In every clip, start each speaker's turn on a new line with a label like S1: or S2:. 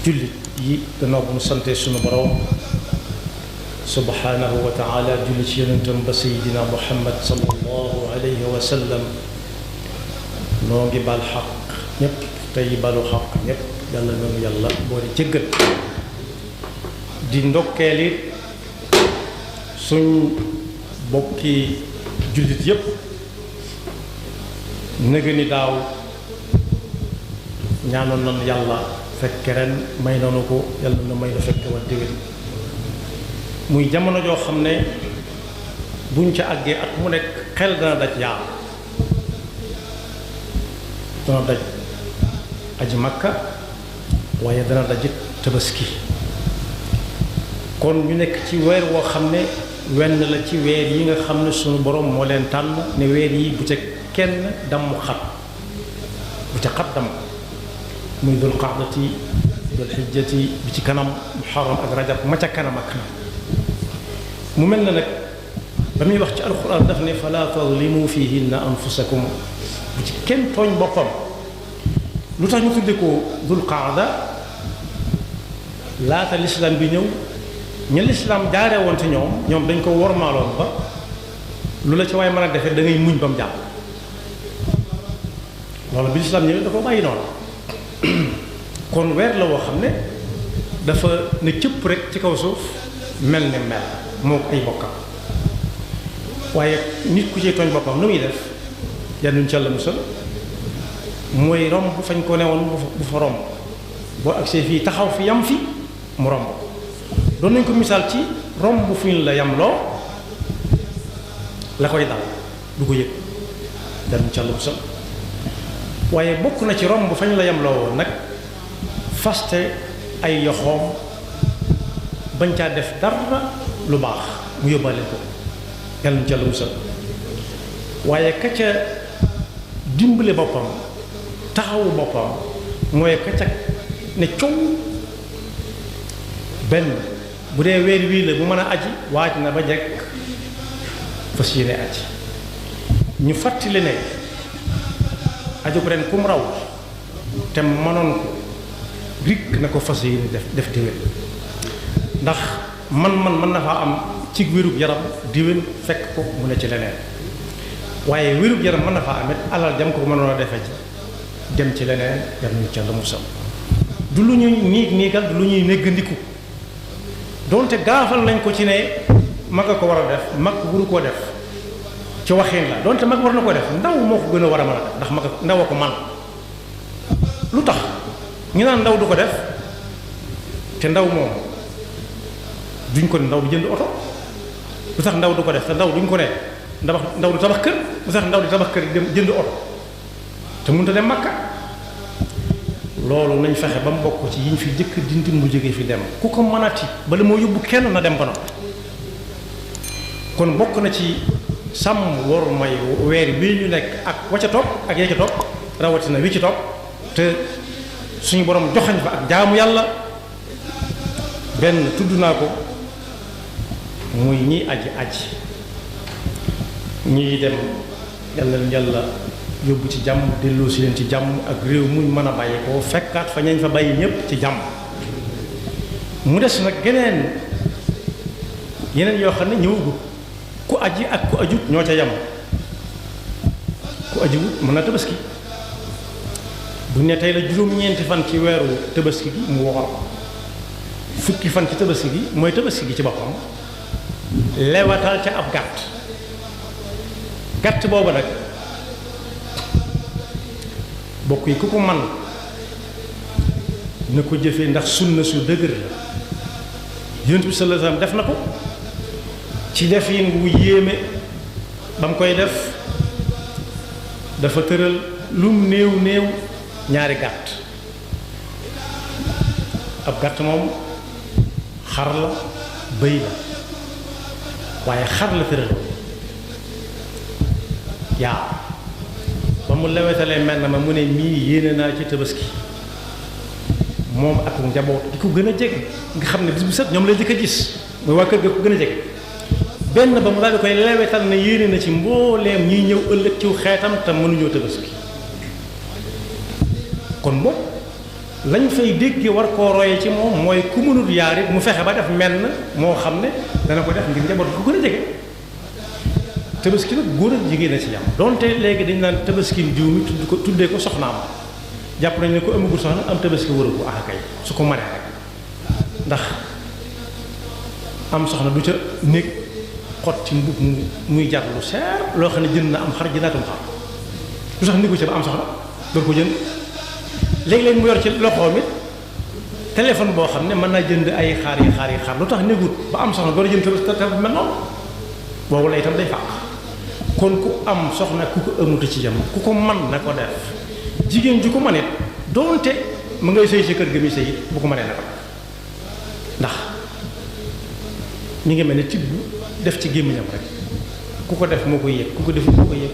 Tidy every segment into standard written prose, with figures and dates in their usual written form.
S1: jullit yi gannaaw bu mu sante sunu borom subhanahu wa taala julli ci yonentam ba sayidina muhammad sallallahu alayhi wa sallam noo ngi bal xaq ñépp tey balu xaq ñépp yàlla noonu yàlla boole jëggal di ndokkeeli suñ bokki jullit yépp nëgë ni daaw ñaanoon nañ yàlla fekk ren may nanu ko yàlla na may na fekk wa déwén muy jamono joo xam ne buñ ca àggee at mu nekk xel dana daj yaa dana daj aji makka waaye dana dajit tabaski kon ñu nekk ci weer woo xam ne wenn la ci weer yi nga xam ne sunu borom moo leen tànn ne weer yi bu ca kenn damm xat bu ca xat damm muy dul qaadati dul xijjati bi ci kanam muharram ak rajab ma ca kanam ak kanam mu mel na nag ba muy wax ci alquran daf ne fala tadlimu fihinna anfusakum bu ci kenn tooñ boppam lu tax ñu tudde ko dul qaada laata lislaam bi ñëw ña lislaam jaare woon ci ñoom dañ ko wormaaloon ba lu la ci waaye mën a defee da ngay muñ ba mu jàpp loolu bi lislaam ñëwee da ko bàyyi noonu kon weer la woo xam ne dafa ne cëpp rek ci kaw suuf mel ne mel moo ko ay bokkam waaye nit ku ci tooñ boppam nu muy def yanduñ ci Yàlla musal mooy romb fañ ko newoon bu fa romb boo agsee fii taxaw fi yam fi mu romb doon nañ ko misaal ci romb fu ñu la yam loo la koy dal du ko yëg yanduñ ci Yàlla musal waaye bokk na ci romb fañ la yam loo woon nag faste ay yoxoom bañ caa def dara lu baax mu yóbbaale ko yàlla na ci Yàlla musal waaye ka ca dimbale boppam taxawu boppam mooy ka ca ne coow benn bu dee weer wii la bu mën a aji waaj na ba jekk fas yéene aji ñu fàttali ne aju ko ren kum raw te mënoon ko rik na ko fas yéene def déwén ndax man mën na faa am ci wérug yaram diwén fekk ko mu ne ci leneen waaye wérug yaram mën na faa amit alal jam ko mënoon a defe ci dem ci leneen yar nañu ca la musal du lu ñuy niigal du lu ñuy néggandiku donte gaafal nañ ko ci ne mag a ko war a def mag wuru koo def ci waxin la donte mag war na ko def ndaw moo ko gën a war a mën a def ndax mag ndaw a ko man lu tax ñu naan ndaw du ko def te ndaw moom duñ ko ne ndaw du jënd oto lu tax ndaw du ko def te ndaw duñ ko ne ndaw du tabax kër lu tax ndaw di tabax kër dem jënd oto te mënut a dem Makka loolu nañ fexe ba mu bokk ci yiñ fi jëkk dindi mu jógee fi dem ku ko mënati bala moo yóbbu kenn na dem ba noppi kon bokk na ci sàmm war may weer bii ñu nekk ak wa ca topp ak ya ca topp rawatina wi ci topp te suñu borom joxañ fa ak jaamu yàlla benn tudd naa ko muy ñi aji ñii dem yàlla yóbbu ci jàmm delloo si leen ci jàmm ak réew muñ mën a bàyyi ko fekkaat fa ñañ fa bàyyi ñépp ci jàmm mu des nag yeneen yoo xam ne ñëwagul ku aji ak ku ajut ñoo ca yam ku ajiwut mën na tabaski bu ne tey la juróom-ñeenti fan ci weeru tabaski gi mu woor fukki fan ci tabaski gi mooy tabaski gi ci boppam lewatal ca ab gàtt boobu nag bokk yi ku ko man na ko jëfee ndax sunna su dëgër la yonent bi sallallahu alayhi wasallam def na ko ci def yin wu yéeme ba mu koy def dafa tëral lum néew ñaari gàtt ab gàtt moom xar la bëy la waaye xar la tëral yaa ba mu lewetalee mel na ma mu ne mii yéene naa ci tabaski moom ak njaboot di ko gën a jege nga xam ne bis bu set ñoom lay jëkk a gis mooy waa kër ga ko gën a jege benn ba mu daal di koy lewetal ne yéene na ci mbooleem ñiy ñëw ëllëg ciw xeetam te mënuñoo tabaski kon moom lañ fay dégge war koo roye ci moom mooy ku mënul yaar it mu fexe ba def menn moo xam ne dana ko def ngir njaboot ku gën a jege tabaski nag góor ak jigéen a ci yam donte léegi dañ naan tabaski jiw mi tudd ko tuddee ko soxnaam jàpp nañ ne ko amagul soxna am tabaski wëru ko kay su ko mënee rek ndax am soxna du ca néeg xot ci mbub muy jar lu seer loo xam ne jënd na am xar jëndaatum xar lu tax néegu ca ba am soxna door ko jënd léegi-léegi mu yor ci loxoom it téléphone boo xam ne mën naa jënd ay xaar lu tax néegut ba am soxna door a jënd téléphone mel noonu boobu la itam day fàq kon ku am soxna ku ko ëmmutu ci jam ku ko man na ko def jigéen ju ko manit doonte mu ngay sëy ci kër ga muy sëy bu ko mënee na ko ndax mi ngi mel ne tibb def ci gémmiñam rek ku ko def moo koy yëg ku ko def moo koy yëg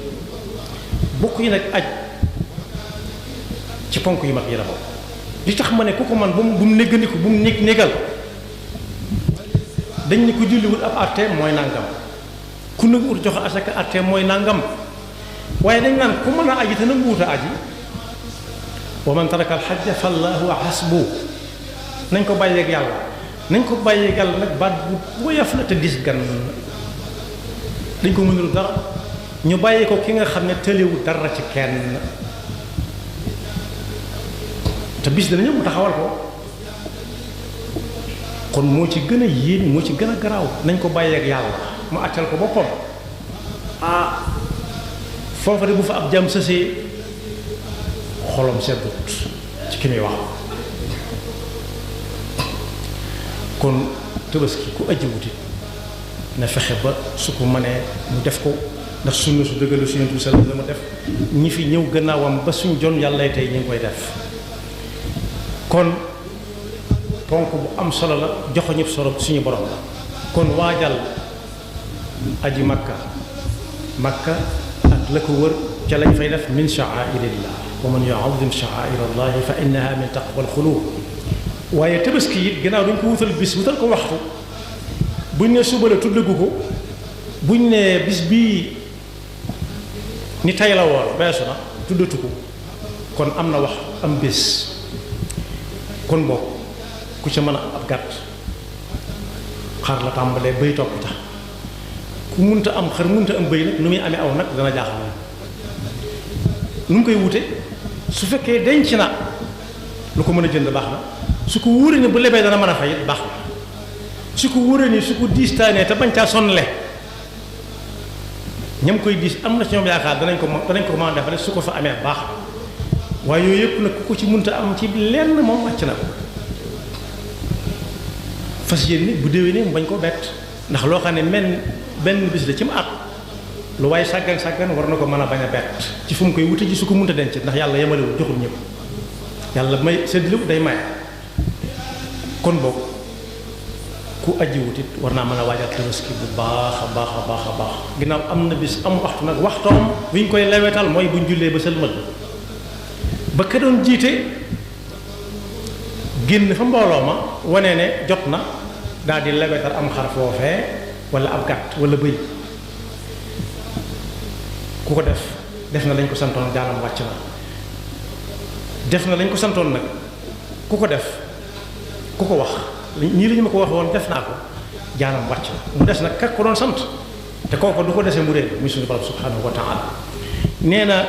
S1: bokk yi nag aj ci ponk yu mag yi la bokk li tax ma ne ku ko man bu mu néggandiku bu mu négal dañ ne ku julliwul ab àtte mooy nangam ku nanguwut joxe asaka àtte mooy nangam waaye dañ naan ku mën a aji te nanguwut a aji wa man taraka al hajja fallahu hasbu nañ ko bàyyeeg yàlla nañ ko bàyyeeg yàlla nag baat bu woyof la te dis gan dañ ko mënul dara ñu bàyyee ko ki nga xam ne tëlewul dara ci kenn te bis dana ñëw mu taxawal ko kon moo ci gën a yéen moo ci gën a garaaw nañ ko bàyyeeg yàlla mu àttal ko boppam foofa de bu fa ab jàmm sësee xolom seddut ci ki muy wax kon tabaski ku aji wuti na fexe ba su ko mënee mu def ko ndax sunna su dëggalu su Yonent bi sallallahu alayhi wa sallam def ñi fi ñëw gannaawam ba suñ jon yàlla tey ñu ngi koy def kon ponk bu am solo la joxo ñëpp solo suñu borom la kon waajal aji makka ak la ko wër ca lañ fay def min sha'airillah wa man yu'azzim sha'airallahi fa innaha min taqwal qulub waaye tabaski it gannaaw dañ ko wutal bis wutal ko waxtu buñ ne suba la tuddagu ko buñ ne bis bii ni tay la woon beesu na tuddatu ko kon am na wax am bés kon bokk ku ca mën a am ab gàtt xar la tàmbalee bëy topp ta ku munta am xar munta am bëy nag nu muy amee aw nag dana jaaxal nu mu koy wute su fekkee denc na lu ko mën a jënd baax na su ko wóoree ni bu lebee dana mën a fay baax na su ko wóoree ni su ko diistaanee te bañ caa sonnle ñam koy diis am na ci ñoom yaakaar danañ ko mën a defale su ko fa amee baax na waaye yooyu yëpp nag ku ko ci munta am ci lenn moom wàcc na ko fas yéene bu déwénee mu bañ koo bett ndax loo xam ne benn bis la ci mu at lu waaye sàggan war na ko mën a bañ a bett ci fu mu koy wute ji su ko munta denc ndax yàlla yemalewul joxul ñëpp yàlla may séddale day may kon boog ku aji wutit war naa mën a waajal tabaski bu baax a baax ginnaaw am na bis am waxtu nag waxtoom bu ñu koy lewetal mooy buñ jullee ba sëlmal ba ka doon jiite génn fa mbooloo ma wane ne jot na daal di lewetal am xar foofee wala ab gàtt wala bëy ku ko def na lañ ko santoon jaanam wàcc na def na lañ ko santoon nag ku ko def ku ko wax ñii lañu ma ko wax woon def naa ko jaanam wàcc na mu des nag kak ko doon sant te kooku du ko desee mu réer muy suñu borom subhanahu wa taala nee na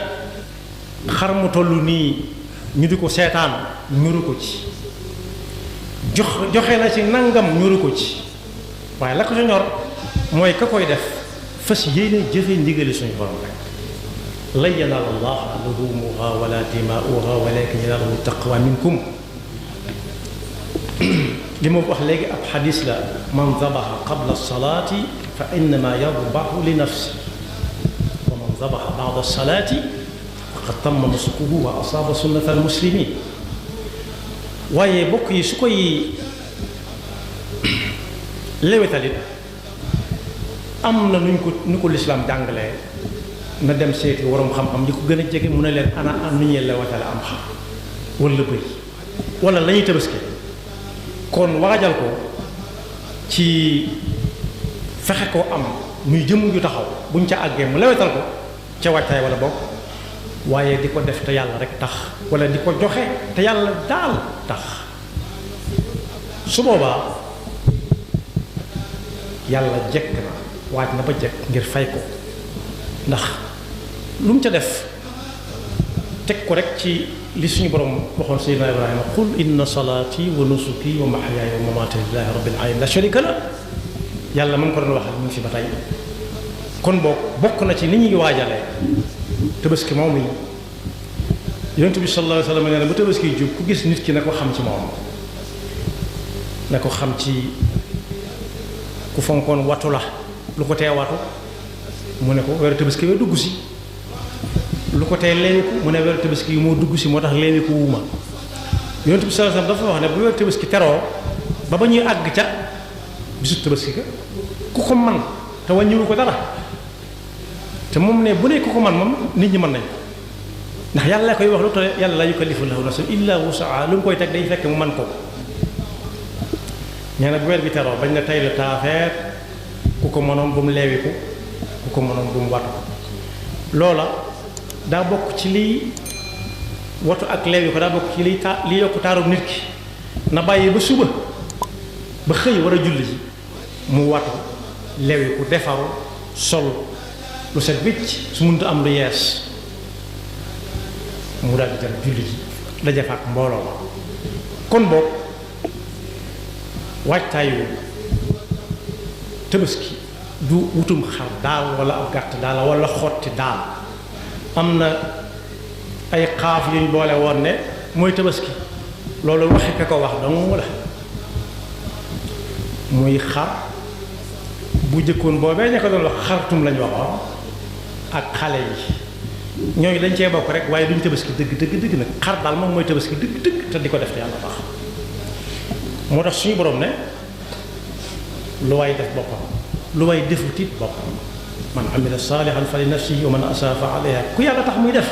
S1: xar mu toll nii ñu di ko seetaan ñuru ko ci joxe na ci nangam ñuru ko ci waaye la ko sa ñor mooy ka koy def fas yéene jëfe ndigali suñu borom rek lan yanaala llaaha luhuumuhaa wala dimaa'uhaa walaakin yanaaluhu taqwa minkum li ma wax léegi ab xadis la man dabaxa qabla salaati fa innama yadbaxu li nafsi wa man dabaxa ba'da salaati faqad tamma nusukuhu wa asaaba sunnata almuslimin waaye bokk yi su koy lewetalit am na nu ko lislaam jàngalee na dem seeti waroom xam-xam yi ko gën a jege mu ne leen ana am nu ñuy lewetale am xam wala bëy wala la ñuy tabaski kon waajal ko ci fexe koo am muy jëmm ju taxaw buñ ca àggee mu lewetal ko ca waajtaay wala bokk waaye di ko def te yàlla rek tax wala di ko joxe te yàlla daal tax su boobaa yàlla jekk na waaj na ba jekk ngir fay ko ndax lu mu ca def teg ko rek ci li suñu borom waxoon sayyidina Ibrahima qul inna salaati wa nusuki wa mahyaaya wa mamaati lillahi rabbil alamin la sharika la yàlla mu ngi ko doon waxal mu ngi fi ba tey kon bokk na ci ni ñuy waajalee tabaski moom yi yonent bi sallallahu alayhi wa sallam nee na bu tabaski jub ku gis nit ki na ko xam ci moom na ko xam ci ku fonkoon watu la lu ko tee watu mu ne ko weeru tabaski yoo dugg si lu ko tee leeniku mu ne weeru tabaski yi moo dugg si moo tax leeniku wuuma yonent bi sallallahu alayhi wa sallam dafa wax ne bu weeru tabaski teroo ba ñuy àgg ca bisu tabaski ka ku ko man te wàññiwu ko dara te moom ne bu ne ku ko man moom nit ñi mën nañ ndax yàlla koy wax lu te yàlla la yukallifu lahu nafsan illa wusaha lu mu koy teg day fekk mu man ko nee na bu weer bi teroo bañ na tey la taafeer ku ko mënoon bu mu leewiku ku ko mënoon bu mu watu loola daa bokk ci liy watu ak leewi ko daa bokk ci liy yokku taarub nit ki na bàyyi ba suba ba xëy war a julli ji mu watu leewiku defaru sol lu set wicc su mënut am lu yees mu daal di jar julli ji daje fa ak mbooloo ma kon boog waajtaayu tabaski du wutum xar daal wala ab gàtt daal wala xotti daal am na ay xaaf yuñ boole woon ne mooy tabaski loolu waxi ka ko wax dong la muy xar bu jëkkoon boobee ña ko doon wax xartum lañu waxoon ak xale yi ñooñu dañ cee bokk rek waaye duñ tabaski dëgg nag xar daal moom mooy tabaski dëgg te di ko def te yàlla tax moo tax suñu borom ne lu waay def boppam lu waay defut it boppam man amila saalihan fa li nafsihi wa man asaa fa alayha ku yàlla tax muy def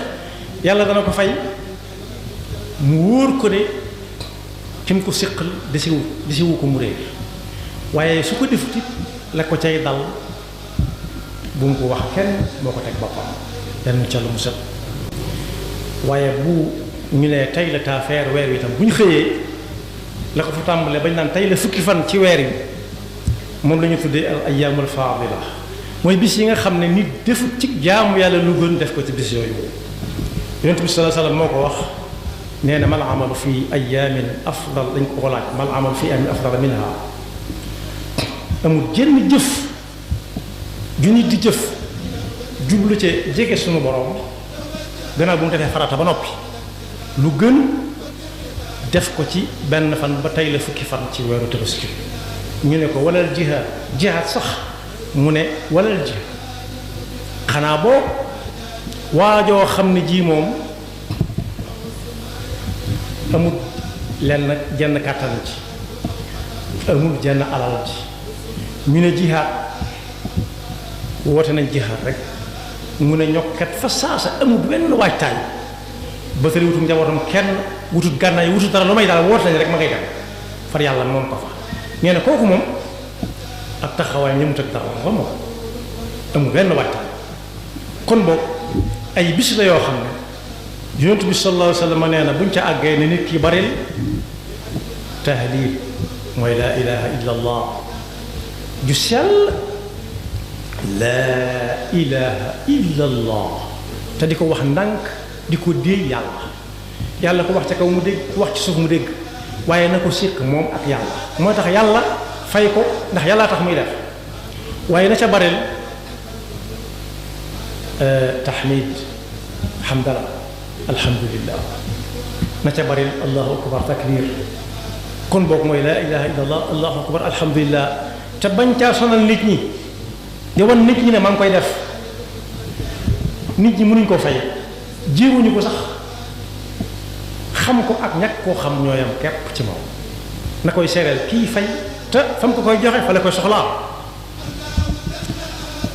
S1: yàlla dana ko fay mu wóor ko ne ki mu ko séqal desiwu ko mu réer waaye su ko defut it la ko cay dal bu mu ko wax kenn moo ko teg boppam yan ca lu mu set waaye bu ñu ne tey la taafeer weer wi tam bu ñu xëyee la ko fa tàmbalee bañ naan tey la fukki fan ci weer yi moom la ñu tuddee al ayyaamul faadila mooy bis yi nga xam ne nit defut ci jaamu yàlla lu gën def ko ci bis yooyu yonent bi sallallahu alayhi wasallam moo ko wax nee na mal amalu fi ayyaamin afdal dañ ko laaj mal amalu fi ayyaamin afdal minha amul jenn jëf ju nit di jëf jublu ci jege sunu borom gannaaw bu mu defee farata ba noppi lu gën def ko ci benn fan ba tey la fukki fan ci weeru tabaski ñu ne ko walal jihaad sax mu ne walal jihaad xanaa boo waajoo xam ne ji moom amul lenn jenn kàttan ci amul jenn alal ci ñu ne jihaad woote nañ jihaad rek mu ne ñokkat fa saasa amul benn waajtaay ba tëri wutum njabootam kenn wutut gànnaay wutut dara lu may daal woote nañ rek ma ngay dem far yàlla moom ko fa nee na kooku moom ak taxawaay ñëmut ak dara ba moom amul benn waajtaay kon boog ay bis la yoo xam ne yonent bi sallallahu alayhi wa sallam nee na buñ ca àggee ne nit ki baril tahlil mooy laa ilaha illa allah ju sell laa ilaha illa allah te di ko wax ndànk di ko déey yàlla ko wax ca kaw mu dégg ku wax ci suuf mu dégg waaye na ko séq moom ak yàlla moo tax yàlla fay ko ndax yàllaa tax muy def waaye na ca baril tahmid hamdala alhamdulillah na ca baril allahu akbar takbir kon boog mooy laa ilaha illa allah allahu akbar alhamdulillah te bañ caa sonal nit ñi di wan nit ñi ne maa ngi koy def nit ñi mënuñ koo fay jéemuñu ko sax xam ko ak ñàkk koo xam ñooyam kepp ci moom na koy seereel kii fay te fam ko koy joxe fa la koy soxlaa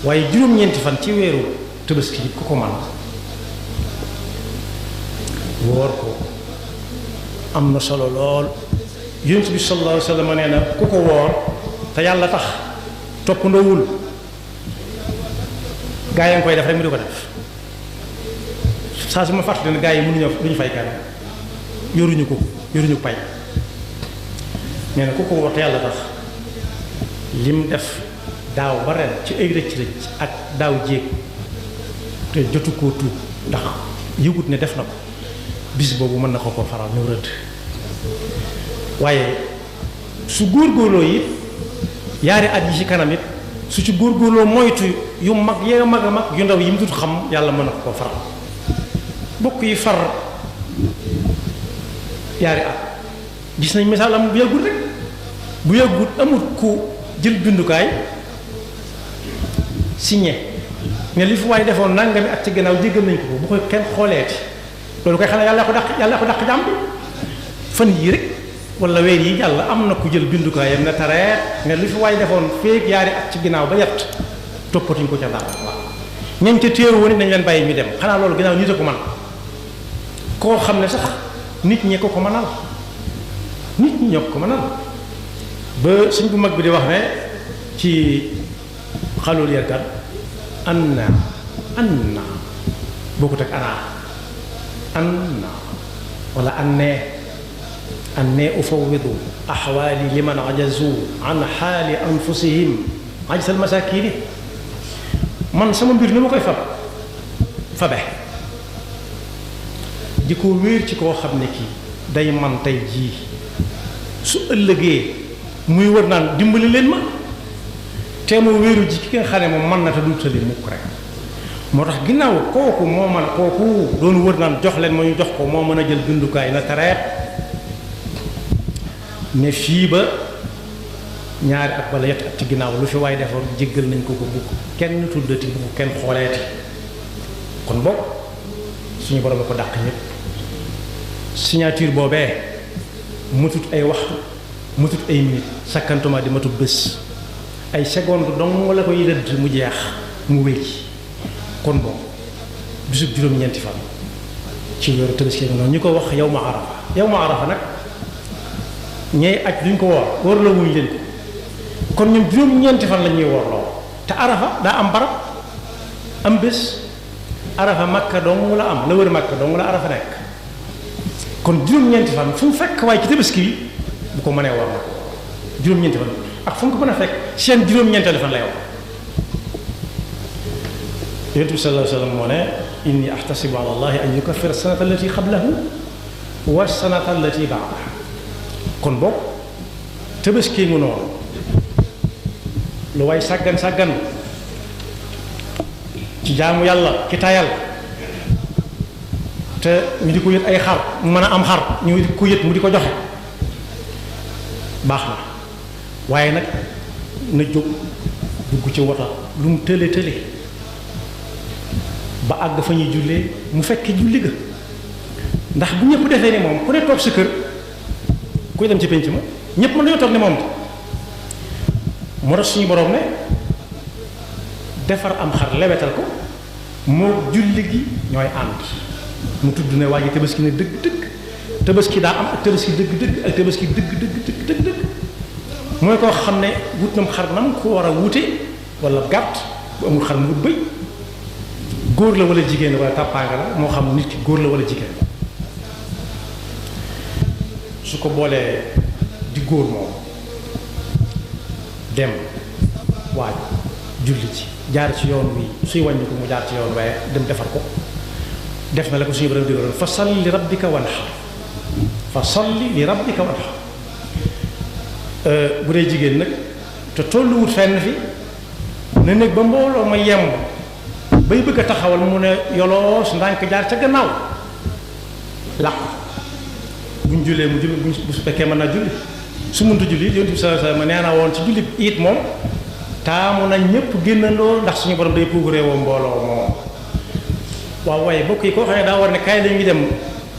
S1: waaye juróom-ñeenti fan ci weeru tabaski ku ko man woor ko am na solo lool yonent bi sallallahu alayhi wa sallam nee na ku ko woor te yàlla tax toppandoowul gaa yaa ngi koy def rek mu di ko def saa su ma fàttali ne gaa yi mënuñu duñu fay kan yoruñu pay nee na ku ko war te yàlla tax lim def daaw ba ren ci ay rëcc ak daaw jéeg te jotu koo tuub ndax yëgut ne def na ko bis boobu mën na ko faral ñëw rëdd waaye su góorgóorloo yi yaari at yi ci kanam it su ci góorgóorloo moytu yu mag yee mag a mag yu ndaw yi mu dut xam yàlla mën na ko faral bokk yi far yaari at gis nañ misaal am bu yàggut rek bu yàggut amut ku jël bindukaay signé ne li fi waaye defoon nangami at ci gannaaw jéggal nañ ko bu koy kenn xooleeti loolu koy xanaa yàlla ko dàq jàmm fan yii rek wala weer yi yàlla am na ku jël bindukaayam ne tareet ne li fi waaye defoon féeg yaari at ci ginnaaw ba yett toppatuñ ko ca dara waaw ñañ ca téeru woon nañ leen bàyyi ñu dem xanaa loolu ginnaaw nit a ko man koo xam ne sax nit ñi ko mënal nit ñi ñoo ko mënal ba suñ bu mag bi di wax ne ci xalul yarkat anna bokkut ak anna wala anne ufawwidu ahwaali liman ajazu an xaali anfusihim ajsal masakini man sama mbir ni ma koy fabe di ko wéer ci koo xam ne kii day man tey jii su ëllëgee muy wër naan dimbali leen ma te mu wéeru ji ki nga xam ne moom mën na te du tëli mukk rek moo tax ginnaaw kooku doon wër naan jox leen ma ñu jox ko moo mën a jël bindukaay na tareet ne fii ba ñaari at wala yett at ci ginnaaw lu fi waaye defoon jéggal nañ ko bu kenn tuddati bu kenn xooleeti kon boog suñu borom a ko dàq ñëpp signature boobee matut ay waxtu matut ay minute sakkantuma di matut bés ay seconde dong la koy rëdd mu jeex mu wéy kon bon bisub juróom-ñeenti fan ci weeru Tabaski noonu ñu ko wax yow ma arafa nag ñey aj duñ ko woor la wuñ leen ko kon ñoom juróom-ñeenti fan la ñuy woorloo te arafa daa am barab am bés arafa makka dong la am la wër makka dong la arafa nekk kon juróom-ñeenti fan fu mu fekk waaye ci Tabaski bi bu ko mënee woor na ko juróom-ñeenti fan ak fu mu ko mën a fekk seen juróom-ñeenteelu fan lay woor yonent bi sallallahu alayhi wa sallam moo ne inni ahtasibu ala allahi an yukaffira sanata allati qablahu wa sanata allati ba'daha kon boog Tabaski mu noonu lu way sàggan ci jaamu yàlla ki tayal te ñu di ko yët ay xar mu mën a am xar ñu di ko yët mu di ko joxe baax na waaye nag na jóg dugg ci wota lu mu tële ba àgg fa ñuy jullee mu fekke julli ga ndax bu ñëpp defee ni moom ku ne toog sa kër kuy dem ci penc ma ñëpp mën nañoo toog ne moom moo tax suñu borom ne defar am xar lewetal ko moo julli gi ñooy ànd mu tudd ne waa ji Tabaski ne dëgg Tabaski daa am ak Tabaski dëgg ak Tabaski dëgg mooy koo xam ne wut nam xar nam ko war a wute wala gàtt bu amul xar mu wut bëy góor la wala jigéen la wala tàppaanga la moo xam nit ki góor la wala jigéen su ko boolee di góor moom dem waaj julli ci jaar ci yoon wi suy wàññi ko mu jaar ci yoon waaye dem defar ko def na la ko suñu borom digaloon fa salli li rabbika wanhar bu dee jigéen nag te tolluwut fenn fi ne nekk ba mbooloo ma yemb bay bëgg a taxawal mu ne yoloos ndànk jaar ca gannaaw làqu buñ jullee mu julli bu su fekkee mën naa julli su muntu julli yonent bi sallallahu alayhi wasallam nee na woon ci julli it moom taamu na ñëpp génnandoo ndax suñu borom day puukaree woo mbooloo moom waaw waaye bokk yi koo xam ne daa war ne kaay lañuy dem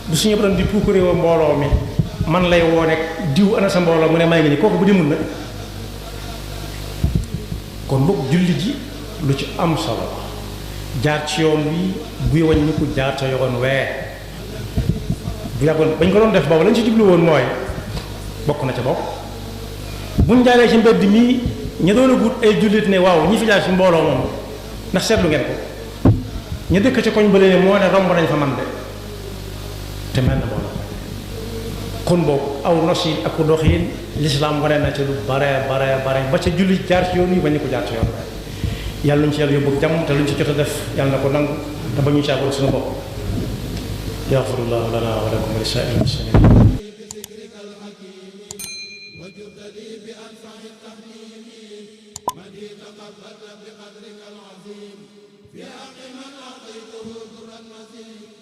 S1: bu suñu borom di puukaree woo mbooloo mi man lay woo nekk diw ana sa mbooloo mu ne maa ngi nii kooku bu demul nag kon bokk julli ji lu ci am solo jaar ci yoon wi buy wàññi ko jaar ca yoon wee bu yàggoon bañ ko doon def boobu lañ ci jublu woon mooy bokk na ca bokk buñ jaaree ci mbedd mii ña doon a gut ay jullit ne waaw ñi fi jaar ci mbooloo moom ndax seetlu ngeen ko ñu dëkk ci koñ bële ne moo ne romb nañ fa man de te mel na boona kon boobu aw nos yi ak dox yi lislaam wane na ci lu bare ba ca julli jaar ci yoon yi bañ ko jaar ci yoon yàlla luñ ci yàlla yóbbu jàmm te luñ ci jot a def yàlla na ko nangu te ba ñu caabar suñu bopp yaxfirullahu lana wa lakum wa li saa'iril muslimin
S2: تقبلت بقدرك العظيم في حق من أعطيته در المسيح